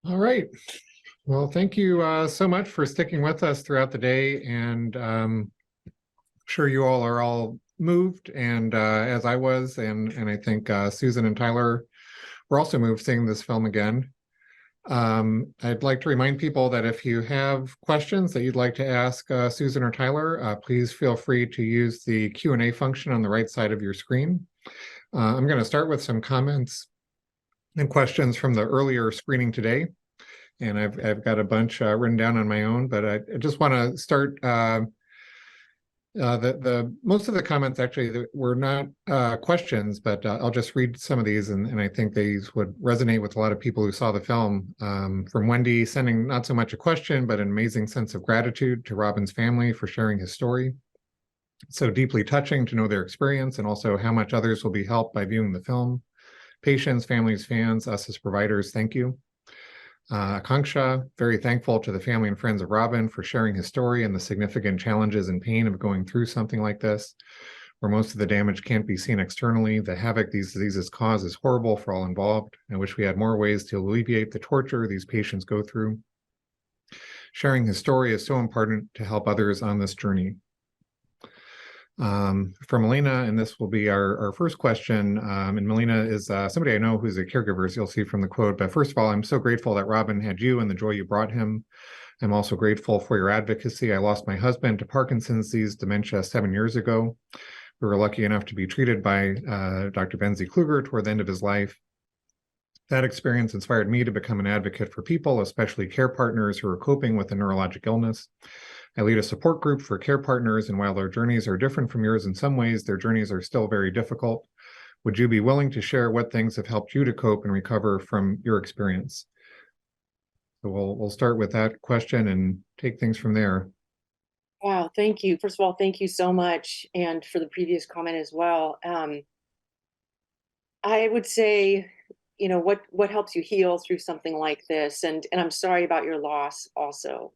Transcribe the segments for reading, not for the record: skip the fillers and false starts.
All right. Well, thank you so much for sticking with us throughout the day. And sure you all are all moved, and as I was, and I think Susan and Tyler were also moved seeing this film again. I'd like to remind people that if you have questions that you'd like to ask Susan or Tyler, please feel free to use the Q&A function on the right side of your screen. I'm going to start with some comments and questions from the earlier screening today. And I've got a bunch written down on my own, but I just want to start. The most of the comments actually were not questions, but I'll just read some of these, and I think these would resonate with a lot of people who saw the film. From Wendy, sending not so much a question, but an amazing sense of gratitude to Robin's family for sharing his story. It's so deeply touching to know their experience and also how much others will be helped by viewing the film. Patients, families, fans, us as providers, thank you. Akanksha, very thankful to the family and friends of Robin for sharing his story and the significant challenges and pain of going through something like this, where most of the damage can't be seen externally. The havoc these diseases cause is horrible for all involved. I wish we had more ways to alleviate the torture these patients go through. Sharing his story is so important to help others on this journey. From Melina, and this will be our first question, and Melina is somebody I know who's a caregiver, as you'll see from the quote, but first of all, I'm so grateful that Robin had you and the joy you brought him. I'm also grateful for your advocacy. I lost my husband to Parkinson's disease dementia 7 years ago. We were lucky enough to be treated by Dr. Benzie Kluger toward the end of his life. That experience inspired me to become an advocate for people, especially care partners who are coping with a neurologic illness. I lead a support group for care partners, and while their journeys are different from yours in some ways, their journeys are still very difficult. Would you be willing to share what things have helped you to cope and recover from your experience? So we'll start with that question and take things from there. Wow, thank you. First of all, thank you so much, and for the previous comment as well. I would say, what helps you heal through something like this, and I'm sorry about your loss also.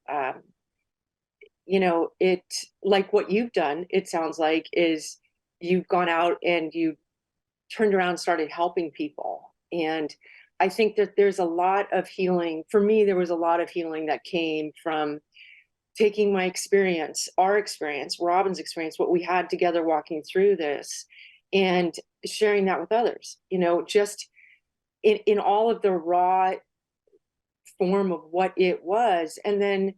It, like what you've done, it sounds like, is you've gone out and you turned around and started helping people. And I think that there's a lot of healing. For me, there was a lot of healing that came from taking my experience, our experience, Robin's experience, what we had together walking through this, and sharing that with others, just in all of the raw form of what it was. And then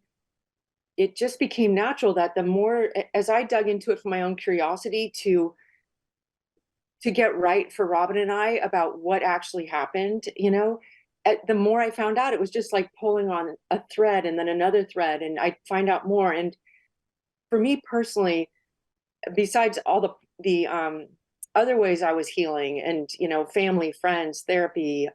it just became natural that the more, as I dug into it for my own curiosity to get right for Robin and I about what actually happened, the more I found out, it was just like pulling on a thread and then another thread, and I'd find out more. And for me personally, besides all the other ways I was healing, and family, friends, therapy,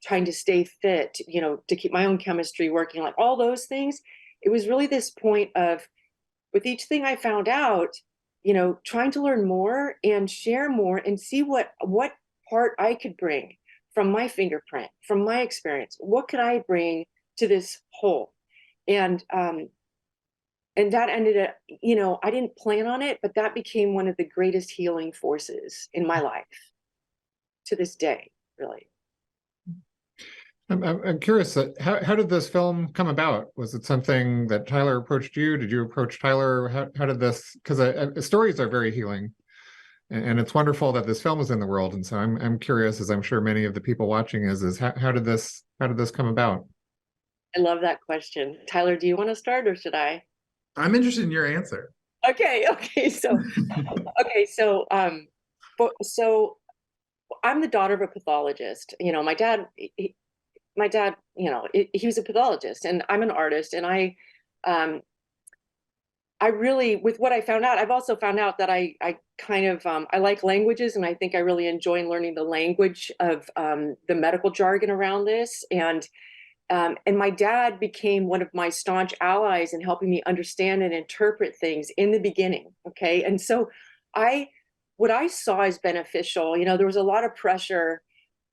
trying to stay fit, to keep my own chemistry working, like all those things, it was really this point of, with each thing I found out, trying to learn more and share more and see what part I could bring from my fingerprint, from my experience. What could I bring to this whole? And that ended up, I didn't plan on it, but that became one of the greatest healing forces in my life to this day, really. I'm curious, how did this film come about? Was it something that Tyler approached you? Did you approach Tyler? How did this, because stories are very healing, and it's wonderful that this film is in the world. And so I'm curious, as I'm sure many of the people watching is how did this come about? I love that question. Tyler, do you want to start, or should I? I'm interested in your answer. Okay. So I'm the daughter of a pathologist. My dad, he was a pathologist, and I'm an artist. And I really, with what I found out, I've also found out that I kind of, I like languages, and I think I really enjoy learning the language of the medical jargon around this. And my dad became one of my staunch allies in helping me understand and interpret things in the beginning. Okay. And so what I saw as beneficial, there was a lot of pressure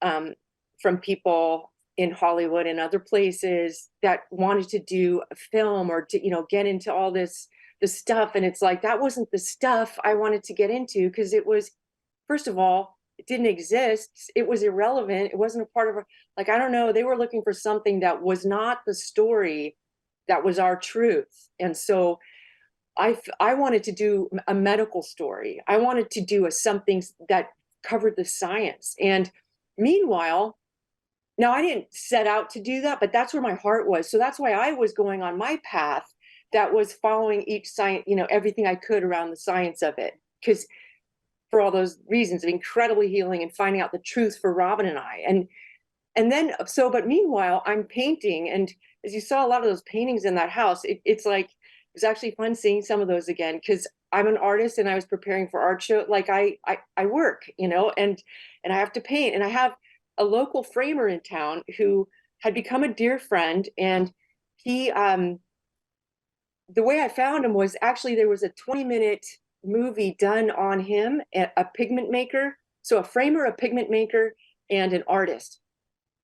from people in Hollywood and other places that wanted to do a film or to, get into all the stuff. And it's like, that wasn't the stuff I wanted to get into, because it was, first of all, it didn't exist. It was irrelevant. It wasn't a part of like, I don't know. They were looking for something that was not the story that was our truth. And so I wanted to do a medical story. I wanted to do something that covered the science. And meanwhile, now I didn't set out to do that, but that's where my heart was. So that's why I was going on my path that was following each science, everything I could around the science of it. Because for all those reasons of incredibly healing and finding out the truth for Robin and I. And then, but meanwhile, I'm painting. And as you saw a lot of those paintings in that house, it's like, it was actually fun seeing some of those again, because I'm an artist and I was preparing for art show. Like I work, and I have to paint, and I have a local framer in town who had become a dear friend. And he, the way I found him was actually there was a 20-minute movie done on him, a pigment maker. So a framer, a pigment maker, and an artist.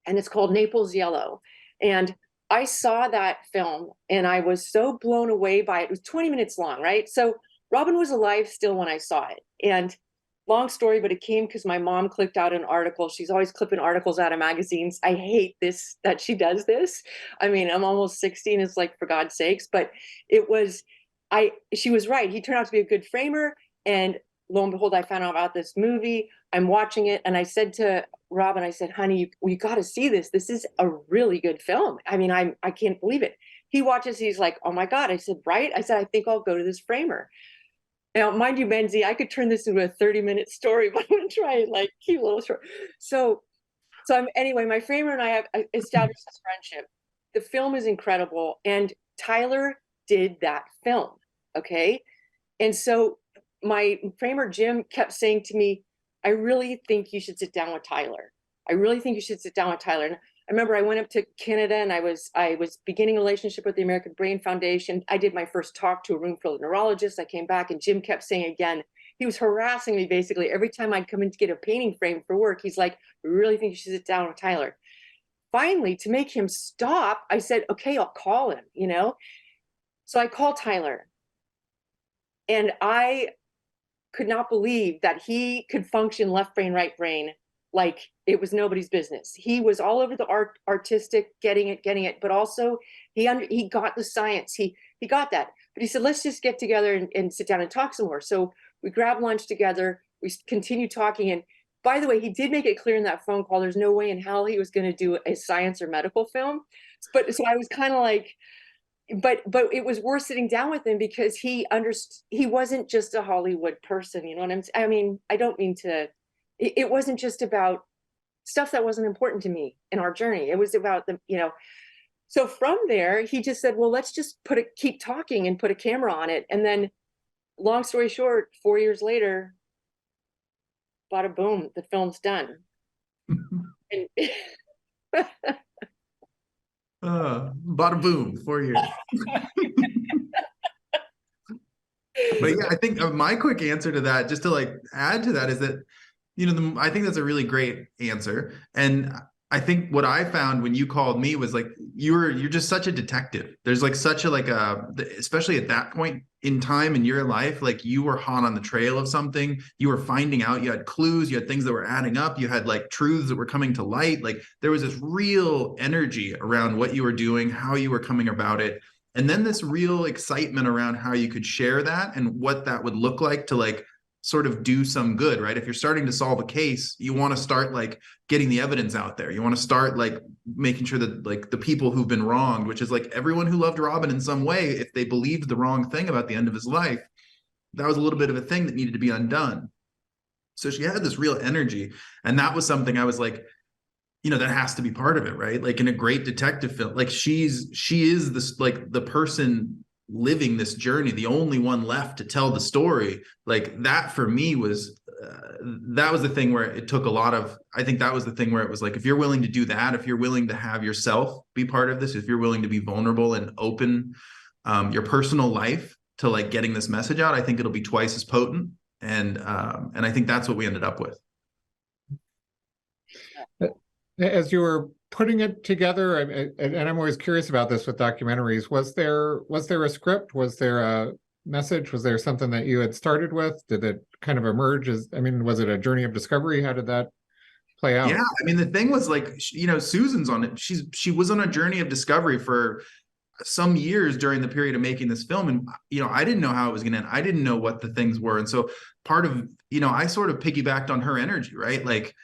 And it's called Naples Yellow. And I saw that film and I was so blown away by it. It was 20 minutes long, right? So Robin was alive still when I saw it. And long story, but it came because my mom clipped out an article. She's always clipping articles out of magazines. I hate this, that she does this. I mean, I'm almost 60 and it's like, for God's sakes, but it was, she was right. He turned out to be a good framer. And lo and behold, I found out about this movie. I'm watching it. And I said to Robin, I said, honey, you got to see this. This is a really good film. I mean, I can't believe it. He watches, he's like, oh my God. I said, right? I said, I think I'll go to this framer. Now, mind you, Benzie, I could turn this into a 30-minute story, but I'm going to try and like keep it a little short. So anyway, my framer and I have established this friendship. The film is incredible. And Tylor did that film. Okay. And so my framer, Jim, kept saying to me, I really think you should sit down with Tylor. I really think you should sit down with Tylor. And I remember I went up to Canada and I was beginning a relationship with the American Brain Foundation. I did my first talk to a room full of neurologists. I came back and Jim kept saying again, he was harassing me basically every time I'd come in to get a painting frame for work. He's like, I really think you should sit down with Tylor. Finally, to make him stop, I said, okay, I'll call him, So I called Tylor. And I could not believe that he could function left brain, right brain, like it was nobody's business. He was all over the artistic, getting it, but also he got the science. He got that. But he said, let's just get together and sit down and talk some more. So we grabbed lunch together. We continued talking. And by the way, he did make it clear in that phone call, there's no way in hell he was going to do a science or medical film. But so I was kind of like, but it was worth sitting down with him because he wasn't just a Hollywood person. You know what I'm saying? I mean, I don't mean to, it wasn't just about stuff that wasn't important to me in our journey. It was about the, so from there, he just said, well, let's just keep talking and put a camera on it. And then long story short, 4 years later, bada boom, the film's done. And bada boom, 4 years. But yeah, I think my quick answer to that, just to like add to that, is that, I think that's a really great answer. And I think what I found when you called me was like, you're just such a detective. There's like such a, especially at that point in time in your life, like you were hot on the trail of something, you were finding out, you had clues, you had things that were adding up, you had like truths that were coming to light. Like there was this real energy around what you were doing, how you were coming about it. And then this real excitement around how you could share that and what that would look like to like sort of do some good, right? If you're starting to solve a case, you want to start like getting the evidence out there. You want to start like making sure that like the people who've been wronged, which is like everyone who loved Robin in some way, if they believed the wrong thing about the end of his life, that was a little bit of a thing that needed to be undone. So she had this real energy. And that was something I was like, that has to be part of it, right? Like in a great detective film, like she is this, like the person living this journey, the only one left to tell the story. Like that for me was that was the thing where it took a lot of, I think that was the thing where it was like, if you're willing to do that, if you're willing to have yourself be part of this, if you're willing to be vulnerable and open your personal life to like getting this message out, I think it'll be twice as potent. And I think that's what we ended up with. As you were putting it together, and I'm always curious about this with documentaries, was there a script? Was there message? Was there something that you had started with? Did it kind of emerge as, I mean, was it a journey of discovery? How did that play out? Yeah, I mean, the thing was like, you know, Susan's on it. She was on a journey of discovery for some years during the period of making this film. And, you know, I didn't know how it was going to end. I didn't know what the things were. And so part of, you know, I sort of piggybacked on her energy, right? Like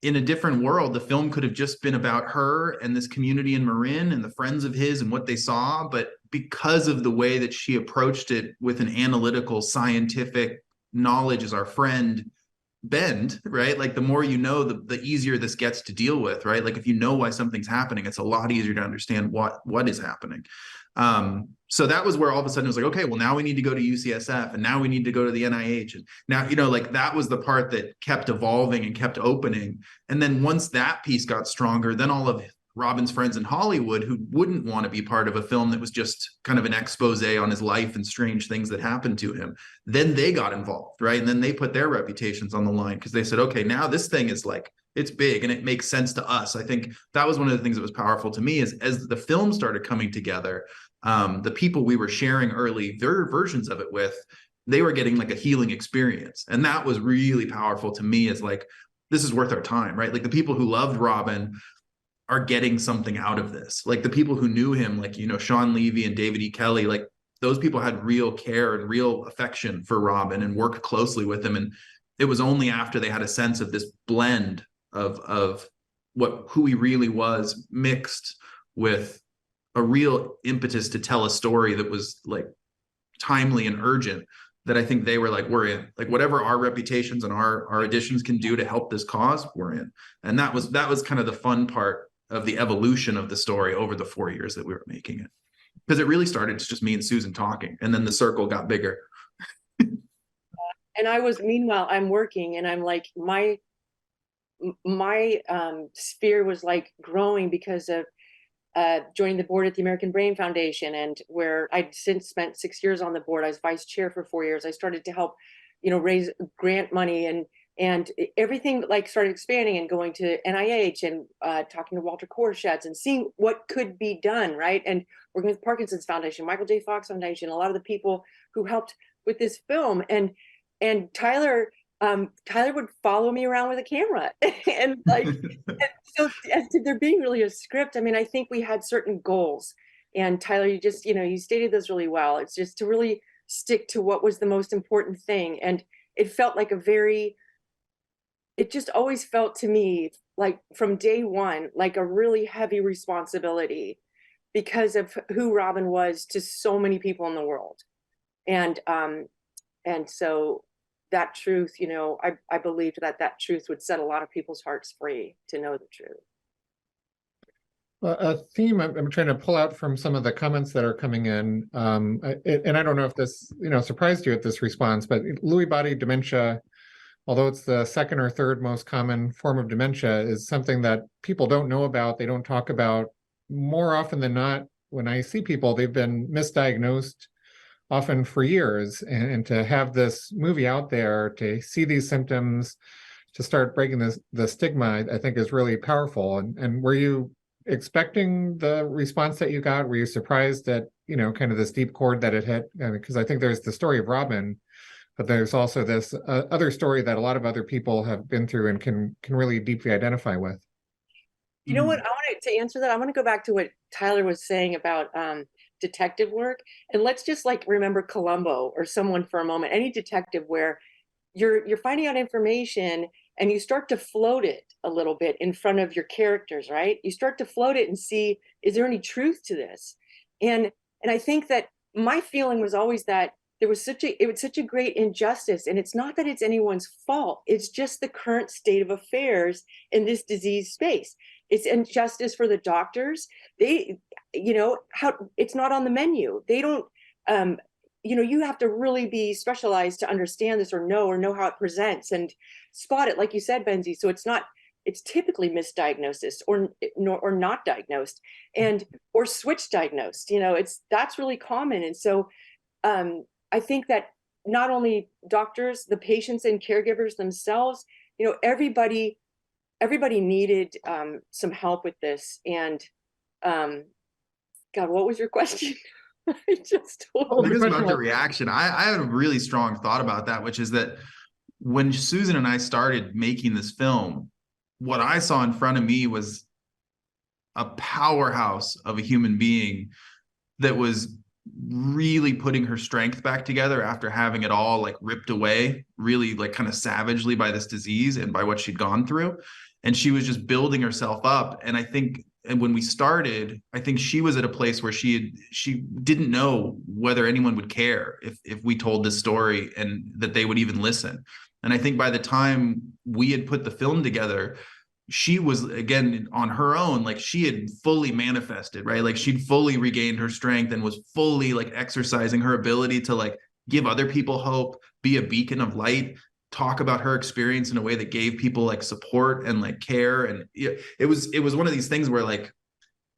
in a different world, the film could have just been about her and this community in Marin and the friends of his and what they saw. But because of the way that she approached it with an analytical, scientific knowledge as our friend bend, right? Like the more you know, the easier this gets to deal with, right? Like if you know why something's happening, it's a lot easier to understand what is happening. So that was where all of a sudden it was like, okay, well, now we need to go to UCSF and now we need to go to the NIH. And now, you know, like that was the part that kept evolving and kept opening. And then once that piece got stronger, then all of Robin's friends in Hollywood who wouldn't want to be part of a film that was just kind of an expose on his life and strange things that happened to him, then they got involved, right? And then they put their reputations on the line because they said, okay, now this thing is like, it's big and it makes sense to us. I think that was one of the things that was powerful to me is as the film started coming together, the people we were sharing early their versions of it with, they were getting like a healing experience. And that was really powerful to me as like, this is worth our time, right? Like the people who loved Robin are getting something out of this. Like the people who knew him, like, you know, Sean Levy and David E. Kelly, like those people had real care and real affection for Robin and worked closely with him. And it was only after they had a sense of this blend of who he really was mixed with a real impetus to tell a story that was like timely and urgent that I think they were like, we're in. Like whatever our reputations and our additions can do to help this cause, we're in. And that was kind of the fun part of the evolution of the story over the 4 years that we were making it. Because it really started as just me and Susan talking, and then the circle got bigger. And meanwhile, I'm working and I'm like, my sphere was like growing because of joining the board at the American Brain Foundation, and where I'd since spent 6 years on the board. I was vice chair for 4 years. I started to help, you know, raise grant money and everything like started expanding and going to NIH and talking to Walter Korshets and seeing what could be done, right? And working with Parkinson's Foundation, Michael J. Fox Foundation, a lot of the people who helped with this film. And Tylor would follow me around with a camera and like, and so as to there being really a script, I mean, I think we had certain goals, and Tylor, you just, you know, you stated this really well. It's just to really stick to what was the most important thing. And it felt like it just always felt to me like from day one, like a really heavy responsibility because of who Robin was to so many people in the world. And so that truth, you know, I believed that truth would set a lot of people's hearts free to know the truth. A theme I'm trying to pull out from some of the comments that are coming in, and I don't know if this, you know, surprised you at this response, but Lewy body dementia, although it's the second or third most common form of dementia, is something that people don't know about. They don't talk about. More often than not, when I see people, they've been misdiagnosed often for years. And to have this movie out there, to see these symptoms, to start breaking the stigma, I think is really powerful. And were you expecting the response that you got? Were you surprised at, you know, kind of this deep chord that it hit? Because I think there's the story of Robin, but there's also this other story that a lot of other people have been through and can really deeply identify with. You know what? I wanted to answer that. I want to go back to what Tylor was saying about detective work, and let's just like remember Columbo or someone for a moment. Any detective where you're finding out information and you start to float it a little bit in front of your characters, right? You start to float it and see, is there any truth to this? And I think that my feeling was always that it was such a great injustice, and it's not that it's anyone's fault. It's just the current state of affairs in this disease space. It's injustice for the doctors. They, you know, it's not on the menu. They don't, you know, you have to really be specialized to understand this or know how it presents and spot it, like you said, Benzie. So it's typically misdiagnosis or not diagnosed or switch diagnosed. You know, that's really common. And so I think that not only doctors, the patients and caregivers themselves, you know, everybody needed some help with this. And God, what was your question? I just Oh, I think the it's question about the was- reaction. I had a really strong thought about that, which is that when Susan and I started making this film, what I saw in front of me was a powerhouse of a human being that was really putting her strength back together after having it all like ripped away, really like kind of savagely by this disease and by what she'd gone through. And she was just building herself up. And I think, and when we started, I think she was at a place where she didn't know whether anyone would care if we told this story and that they would even listen. And I think by the time we had put the film together, she was again on her own, like she had fully manifested, right? Like she'd fully regained her strength and was fully like exercising her ability to like give other people hope, be a beacon of light, talk about her experience in a way that gave people like support and like care. And it was one of these things where like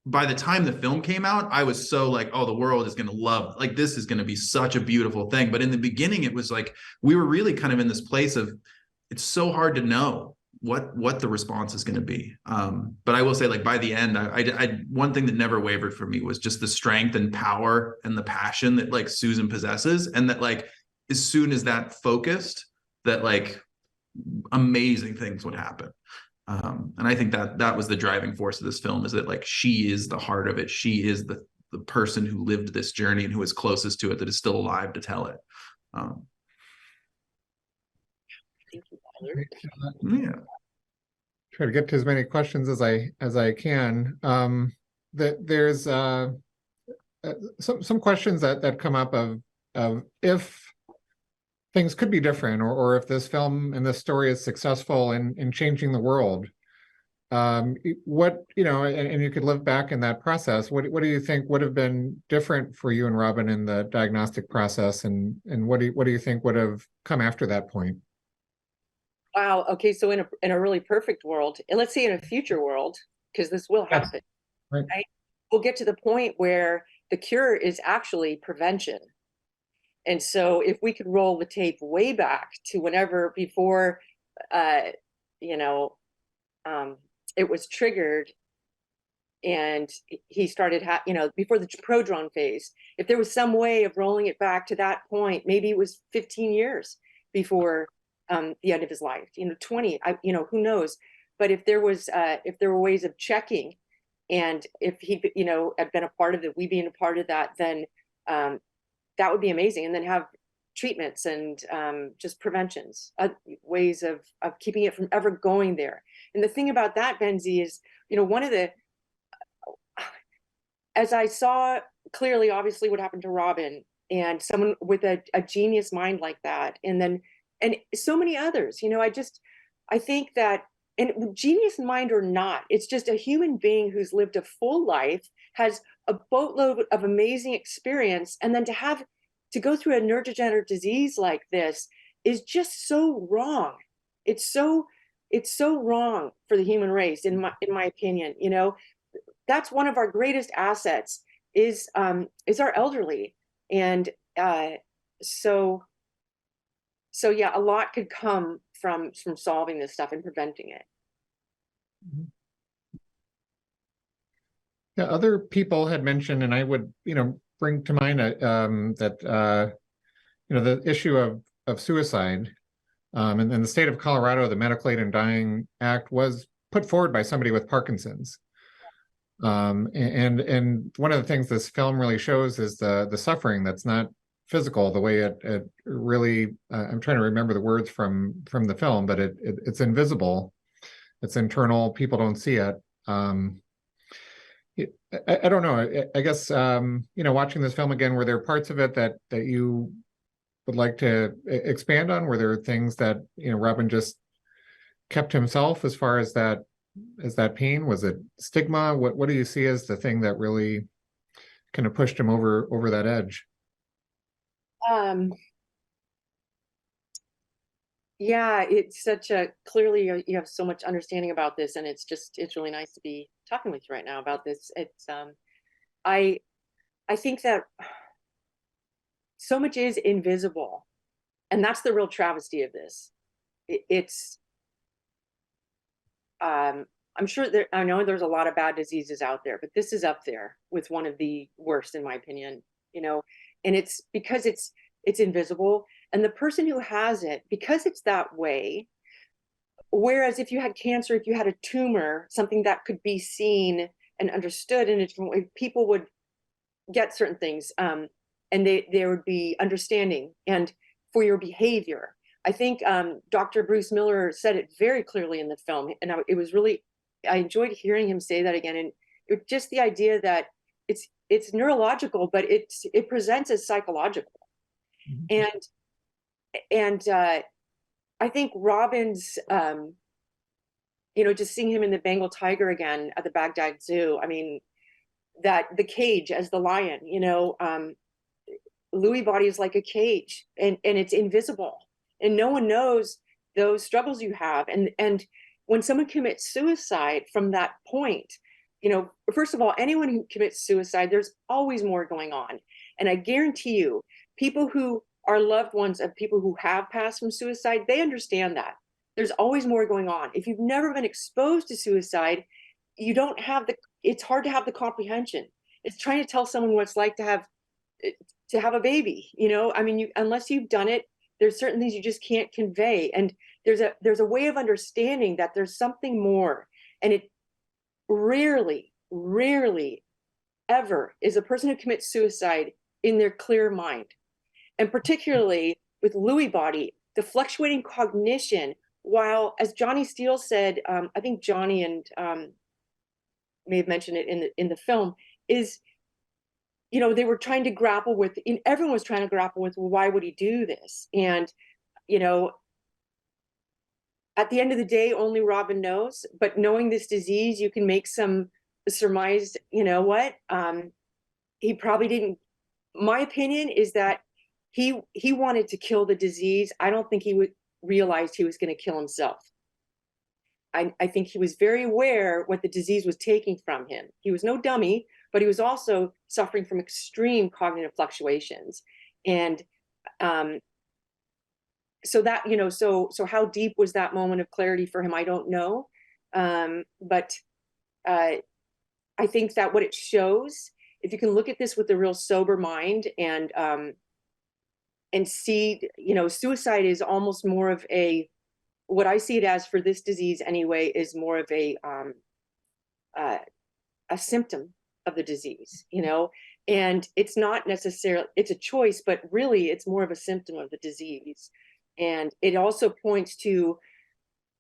by the time the film came out, I was so like, oh, the world is going to love, like this is going to be such a beautiful thing. But in the beginning, it was like we were really kind of in this place of it's so hard to know what the response is going to be. But I will say, like by the end, I one thing that never wavered for me was just the strength and power and the passion that like Susan possesses, and that like as soon as that focused, that like amazing things would happen. And I think that was the driving force of this film, is that like she is the heart of it. She is the person who lived this journey and who is closest to it, that is still alive to tell it. Thank you, Tyler. Yeah. Try to get to as many questions as I can. There's some questions that come up of if things could be different, or if this film and this story is successful in changing the world. What, and you could live back in that process. What do you think would have been different for you and Robin in the diagnostic process, and what do you think would have come after that point? Wow. Okay. So in a really perfect world, and let's say in a future world, because this will Yes. happen, Right. right? We'll get to the point where the cure is actually prevention. And so if we could roll the tape way back to whenever before, you know, it was triggered and he started, before the prodrome phase, if there was some way of rolling it back to that point, maybe it was 15 years before the end of his life, 20, who knows? But if there were ways of checking, and if he, had been a part of it, we being a part of that, then that would be amazing. And then have treatments and just preventions, ways of keeping it from ever going there. And the thing about that, Benzie, is, one of the, as I saw clearly, obviously, what happened to Robin, and someone with a genius mind like that, and so many others, I think that, and genius mind or not, it's just a human being who's lived a full life, has a boatload of amazing experience, and then to go through a neurodegenerative disease like this is just so wrong. It's so wrong for the human race, in my opinion. That's one of our greatest assets is our elderly. And so yeah, a lot could come from solving this stuff and preventing it. Yeah, other people had mentioned, and I would, bring to mind that the issue of suicide. And in the state of Colorado, the Medical Aid in Dying Act was put forward by somebody with Parkinson's. And one of the things this film really shows is the suffering that's not physical, the way it really, I'm trying to remember the words from the film, but it's invisible, it's internal, people don't see it. I don't know, I guess, watching this film again, were there parts of it that you would like to expand on? Were there things that, Robin just kept himself as far as that pain? Was it stigma? What do you see as the thing that really kind of pushed him over that edge? Yeah, it's clearly you have so much understanding about this, and it's really nice to be talking with you right now about this. It's I think that so much is invisible, and that's the real travesty of this. I'm sure I know there's a lot of bad diseases out there, but this is up there with one of the worst, in my opinion. you know, and it's because it's invisible. And the person who has it, because it's that way, whereas if you had cancer, if you had a tumor, something that could be seen and understood in a different way, people would get certain things, and there would be understanding and for your behavior. I think Dr. Bruce Miller said it very clearly in the film, and it was really, I enjoyed hearing him say that again. And just the idea that it's neurological, but it presents as psychological. Mm-hmm. And I think Robin's, you know, just seeing him in the Bengal tiger again at the Baghdad Zoo. I mean, that the cage as the lion, you know, Lewy body is like a cage, and it's invisible, and no one knows those struggles you have. And when someone commits suicide from that point, you know, first of all, anyone who commits suicide, there's always more going on. And I guarantee you, people who are loved ones of people who have passed from suicide, they understand that there's always more going on. If you've never been exposed to suicide, you don't have it's hard to have the comprehension. It's trying to tell someone what it's like to have a baby, you know. I mean, unless you've done it, there's certain things you just can't convey. And there's a way of understanding that there's something more. And it rarely ever is a person who commits suicide in their clear mind. And particularly with Lewy body, the fluctuating cognition, while, as Johnny Steele said, I think Johnny and may have mentioned it in the film, is, you know, they were trying to grapple with, everyone was trying to grapple with, well, why would he do this? And, you know, at the end of the day, only Robin knows. But knowing this disease, you can make some surmised, you know what, he probably didn't. My opinion is that he wanted to kill the disease. I don't think he realized he was going to kill himself. I think he was very aware what the disease was taking from him. He was no dummy, but he was also suffering from extreme cognitive fluctuations. And so that, you know, so how deep was that moment of clarity for him? I don't know. But I think that what it shows, if you can look at this with a real sober mind and see, you know, suicide is almost more of what I see it as for this disease anyway, is more of a symptom of the disease, you know. And it's not necessarily, it's a choice, but really it's more of a symptom of the disease. And it also points to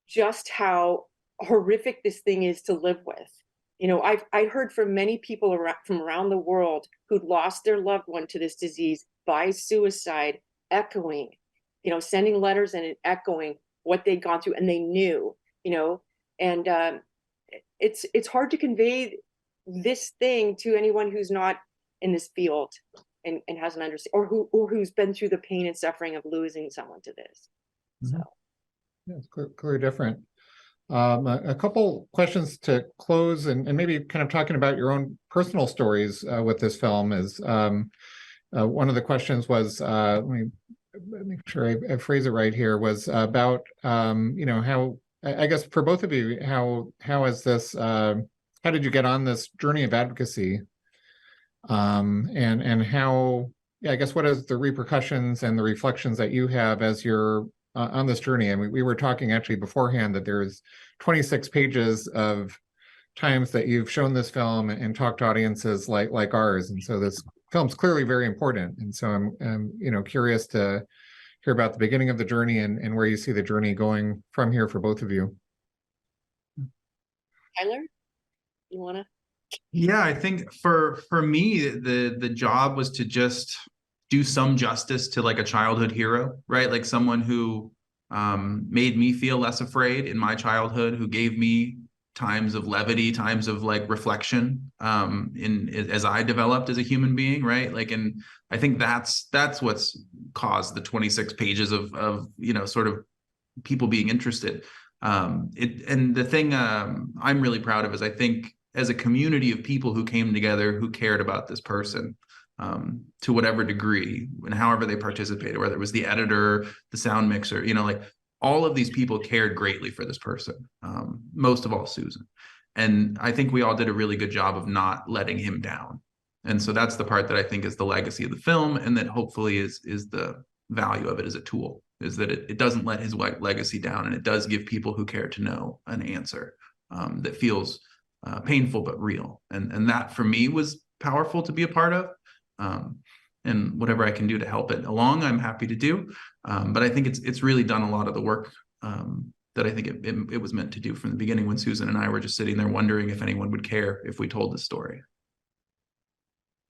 just how horrific this thing is to live with. You know, I heard from many people from around the world who'd lost their loved one to this disease by suicide, echoing, you know, sending letters and echoing what they'd gone through, and they knew, you know. And it's hard to convey this thing to anyone who's not in this field and hasn't understood, or who's been through the pain and suffering of losing someone to this. Mm-hmm. So yeah, it's clearly different. A couple questions to close, and maybe kind of talking about your own personal stories with this film is, one of the questions was, let me make sure I phrase it right here, was about, you know, how, I guess for both of you, how is this, how did you get on this journey of advocacy? And how, yeah, I guess what is the repercussions and the reflections that you have as you're on this journey? I mean, we were talking actually beforehand that there's 26 pages of times that you've shown this film and talked to audiences like ours. And so this film's clearly very important. And so I'm you know, curious to hear about the beginning of the journey and where you see the journey going from here for both of you. Tylor, you want to? Yeah, I think for me, the job was to just do some justice to like a childhood hero, right? Like someone who made me feel less afraid in my childhood, who gave me times of levity, times of like reflection as I developed as a human being, right? Like, and I think that's what's caused the 26 pages of you know, sort of people being interested. And the thing I'm really proud of is I think as a community of people who came together, who cared about this person to whatever degree and however they participated, whether it was the editor, the sound mixer, you know, like all of these people cared greatly for this person, most of all Susan. And I think we all did a really good job of not letting him down. And so that's the part that I think is the legacy of the film, and that hopefully is the value of it as a tool, is that it doesn't let his legacy down, and it does give people who care to know an answer that feels painful but real. And that for me was powerful to be a part of. And whatever I can do to help it along, I'm happy to do. But I think it's really done a lot of the work that I think it was meant to do from the beginning, when Susan and I were just sitting there wondering if anyone would care if we told the story.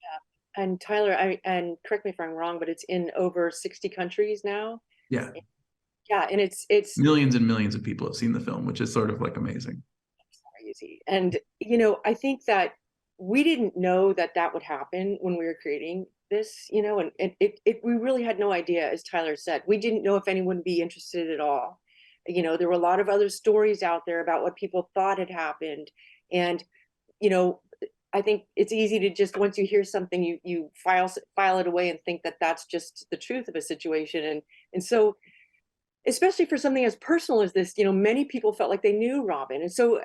Yeah. And Tylor, and correct me if I'm wrong, but it's in over 60 countries now. Yeah. Yeah. And it's millions and millions of people have seen the film, which is sort of like amazing. Crazy. And, I think that we didn't know that would happen when we were creating this, and we really had no idea, as Tylor said. We didn't know if anyone would be interested at all. There were a lot of other stories out there about what people thought had happened. And, I think it's easy to just, once you hear something, you file it away and think that that's just the truth of a situation. And so, especially for something as personal as this, many people felt like they knew Robin. And so,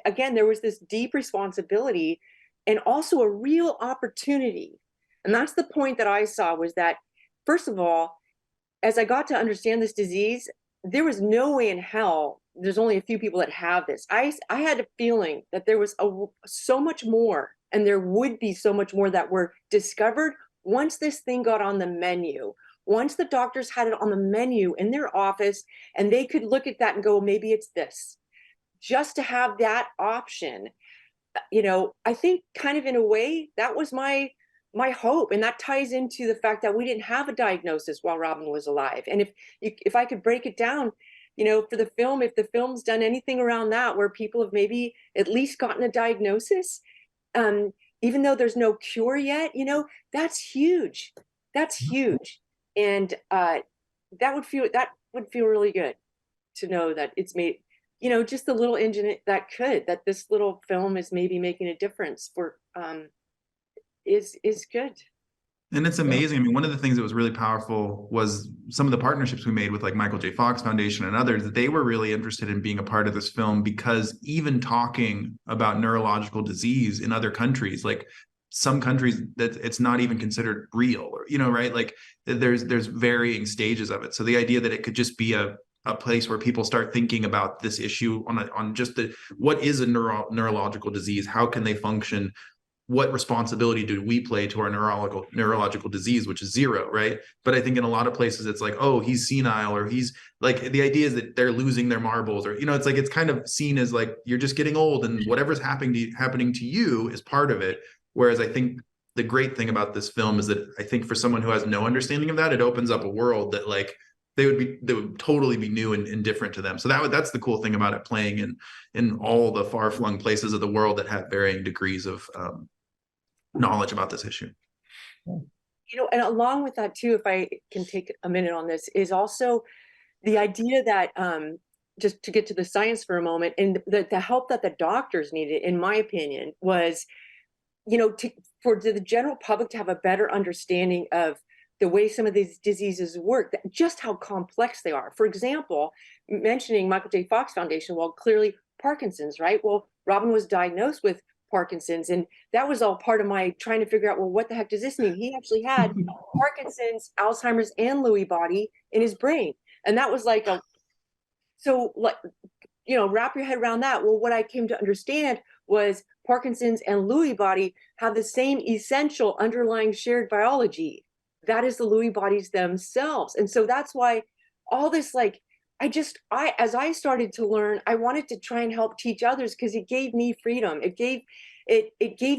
again, there was this deep responsibility and also a real opportunity. And that's the point that I saw, was that, first of all, as I got to understand this disease, there was no way in hell, there's only a few people that have this. I had a feeling that there was so much more, and there would be so much more that were discovered once this thing got on the menu. Once the doctors had it on the menu in their office, and they could look at that and go, maybe it's this. Just to have that option, I think kind of in a way that was my hope. And that ties into the fact that we didn't have a diagnosis while Robin was alive. And if I could break it down, for the film, if the film's done anything around that, where people have maybe at least gotten a diagnosis, even though there's no cure yet, that's huge. That's huge. And that would feel really good to know that it's made, just the little engine that this little film is maybe making a difference for, is good. And it's amazing. I mean, one of the things that was really powerful was some of the partnerships we made with like Michael J. Fox Foundation and others, that they were really interested in being a part of this film, because even talking about neurological disease in other countries, like some countries that it's not even considered real, or, right? Like there's varying stages of it. So the idea that it could just be a place where people start thinking about this issue on just what is a neurological disease? How can they function? What responsibility do we play to our neurological disease, which is zero, right? But I think in a lot of places it's like, oh, he's senile, or he's like, the idea is that they're losing their marbles, or it's like, it's kind of seen as like you're just getting old, and whatever's happening to you is part of it. Whereas I think the great thing about this film is that I think for someone who has no understanding of that, it opens up a world that like they would totally be new and different to them. So that's the cool thing about it, playing in all the far-flung places of the world that have varying degrees of knowledge about this issue. And along with that too, if I can take a minute on this, is also the idea that just to get to the science for a moment, and the help that the doctors needed, in my opinion, was, for the general public to have a better understanding of the way some of these diseases work, just how complex they are. For example, mentioning Michael J. Fox Foundation, well, clearly Parkinson's, right? Well, Robin was diagnosed with Parkinson's, and that was all part of my trying to figure out, well, what the heck does this mean? He actually had Parkinson's, Alzheimer's, and Lewy body in his brain. And that was like wrap your head around that. Well, what I came to understand was Parkinson's and Lewy body have the same essential underlying shared biology. That is the Lewy bodies themselves. And so that's why all this, like, as I started to learn, I wanted to try and help teach others, because it gave me freedom. It gave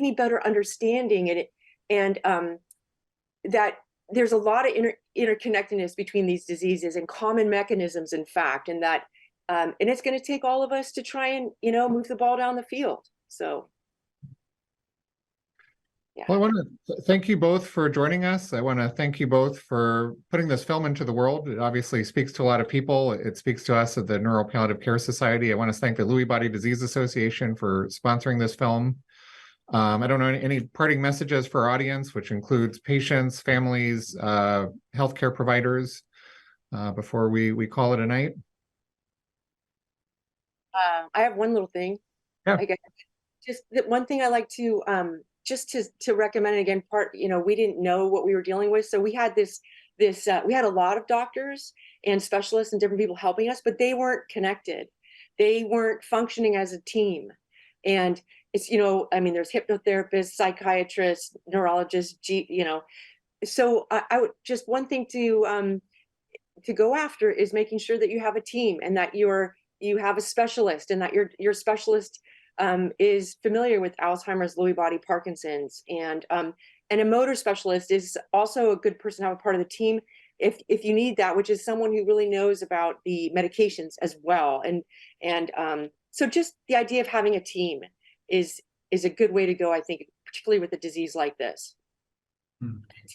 me better understanding, and that there's a lot of interconnectedness between these diseases and common mechanisms, in fact, and that and it's going to take all of us to try and move the ball down the field. So. Yeah. Well, I want to thank you both for joining us. I want to thank you both for putting this film into the world. It obviously speaks to a lot of people. It speaks to us at the Neuropalliative Care Society. I want to thank the Lewy Body Disease Association for sponsoring this film. I don't know any parting messages for our audience, which includes patients, families, healthcare providers, before we call it a night. I have one little thing. Yeah. I guess just one thing I like to just to recommend it again, we didn't know what we were dealing with. So we had we had a lot of doctors and specialists and different people helping us, but they weren't connected. They weren't functioning as a team. And it's, I mean, there's hypnotherapists, psychiatrists, neurologists, so I would just, one thing to go after is making sure that you have a team and that you have a specialist, and that your specialist is familiar with Alzheimer's, Lewy body, Parkinson's, and a motor specialist is also a good person to have a part of the team if you need that, which is someone who really knows about the medications as well. And so just the idea of having a team is a good way to go, I think, particularly with a disease like this.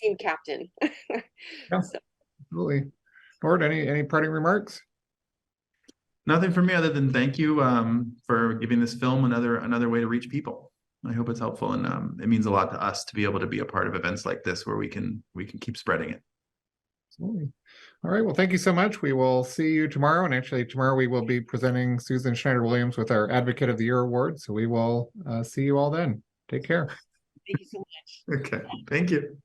Team captain. Yeah, so. Absolutely. Lord, any parting remarks? Nothing from me other than thank you for giving this film another way to reach people. I hope it's helpful, and it means a lot to us to be able to be a part of events like this where we can keep spreading it. Absolutely. All right. Well, thank you so much. We will see you tomorrow. And actually, tomorrow we will be presenting Susan Schneider Williams with our Advocate of the Year award. So we will see you all then. Take care. Thank you so much. Okay. Thank you.